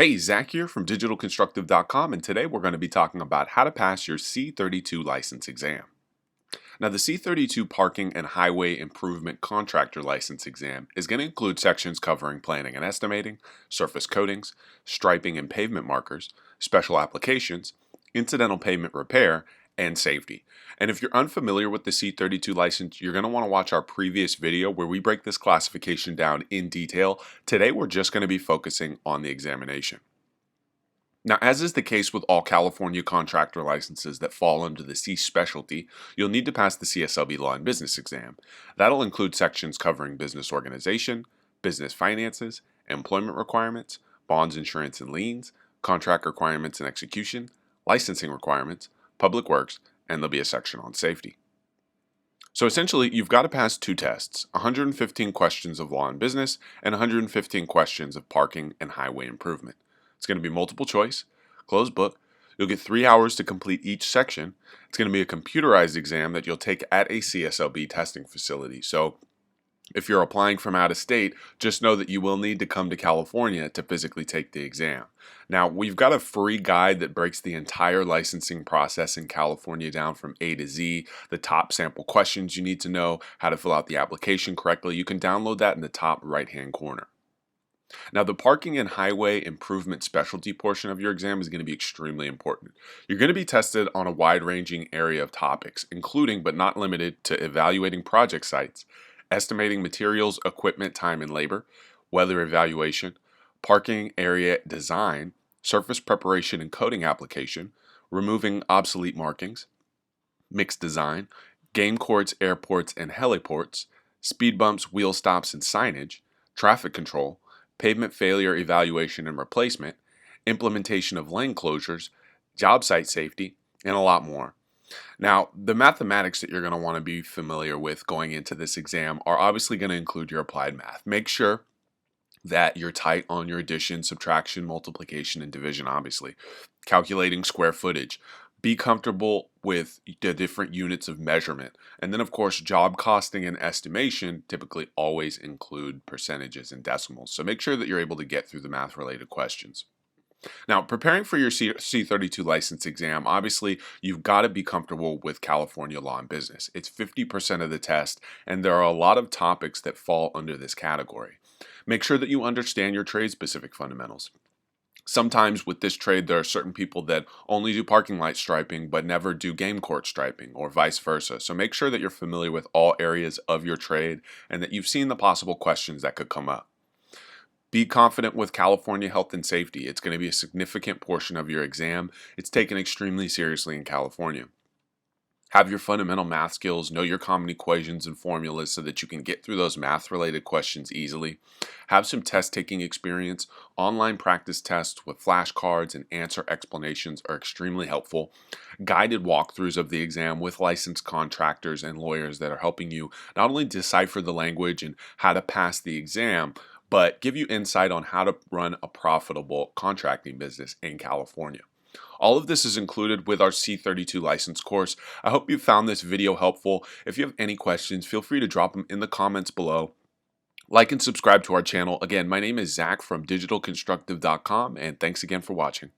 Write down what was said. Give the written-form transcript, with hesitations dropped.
Hey, Zach here from digitalconstructive.com, and today we're going to be talking about how to pass your C-32 license exam. Now, the C-32 Parking and Highway Improvement Contractor License exam is going to include sections covering planning and estimating, surface coatings, striping and pavement markers, special applications, incidental pavement repair, and safety. And if you're unfamiliar with the C-32 license, you're going to want to watch our previous video where we break this classification down in detail. Today, we're just going to be focusing on the examination. Now, as is the case with all California contractor licenses that fall under the C specialty, you'll need to pass the CSLB Law and Business exam. That'll include sections covering business organization, business finances, employment requirements, bonds, insurance, and liens, contract requirements and execution, licensing requirements, public works, and there'll be a section on safety. So essentially, you've got to pass two tests, 115 questions of law and business and 115 questions of parking and highway improvement. It's going to be multiple choice, closed book. You'll get 3 hours to complete each section. It's going to be a computerized exam that you'll take at a CSLB testing facility. So if you're applying from out of state, just know that you will need to come to California to physically take the exam. Now, we've got a free guide that breaks the entire licensing process in California down from A to Z, the top sample questions you need to know, how to fill out the application correctly. You can download that in the top right-hand corner. Now, the parking and highway improvement specialty portion of your exam is going to be extremely important. You're going to be tested on a wide-ranging area of topics, including but not limited to evaluating project sites, estimating materials, equipment, time, and labor, weather evaluation, parking area design, surface preparation and coating application, removing obsolete markings, mixed design, game courts, airports, and heliports, speed bumps, wheel stops, and signage, traffic control, pavement failure evaluation and replacement, implementation of lane closures, job site safety, and a lot more. Now, the mathematics that you're going to want to be familiar with going into this exam are obviously going to include your applied math. Make sure that you're tight on your addition, subtraction, multiplication, and division, obviously. Calculating square footage. Be comfortable with the different units of measurement. And then, of course, job costing and estimation typically always include percentages and decimals. So make sure that you're able to get through the math-related questions. Now, preparing for your C-32 license exam, obviously, you've got to be comfortable with California law and business. It's 50% of the test, and there are a lot of topics that fall under this category. Make sure that you understand your trade-specific fundamentals. Sometimes with this trade, there are certain people that only do parking light striping but never do game court striping, or vice versa. So make sure that you're familiar with all areas of your trade and that you've seen the possible questions that could come up. Be confident with California health and safety. It's going to be a significant portion of your exam. It's taken extremely seriously in California. Have your fundamental math skills, know your common equations and formulas so that you can get through those math-related questions easily. Have some test-taking experience. Online practice tests with flashcards and answer explanations are extremely helpful. Guided walkthroughs of the exam with licensed contractors and lawyers that are helping you not only decipher the language and how to pass the exam, but give you insight on how to run a profitable contracting business in California. All of this is included with our C-32 license course. I hope you found this video helpful. If you have any questions, feel free to drop them in the comments below. Like and subscribe to our channel. Again, my name is Zach from digitalconstructive.com, and thanks again for watching.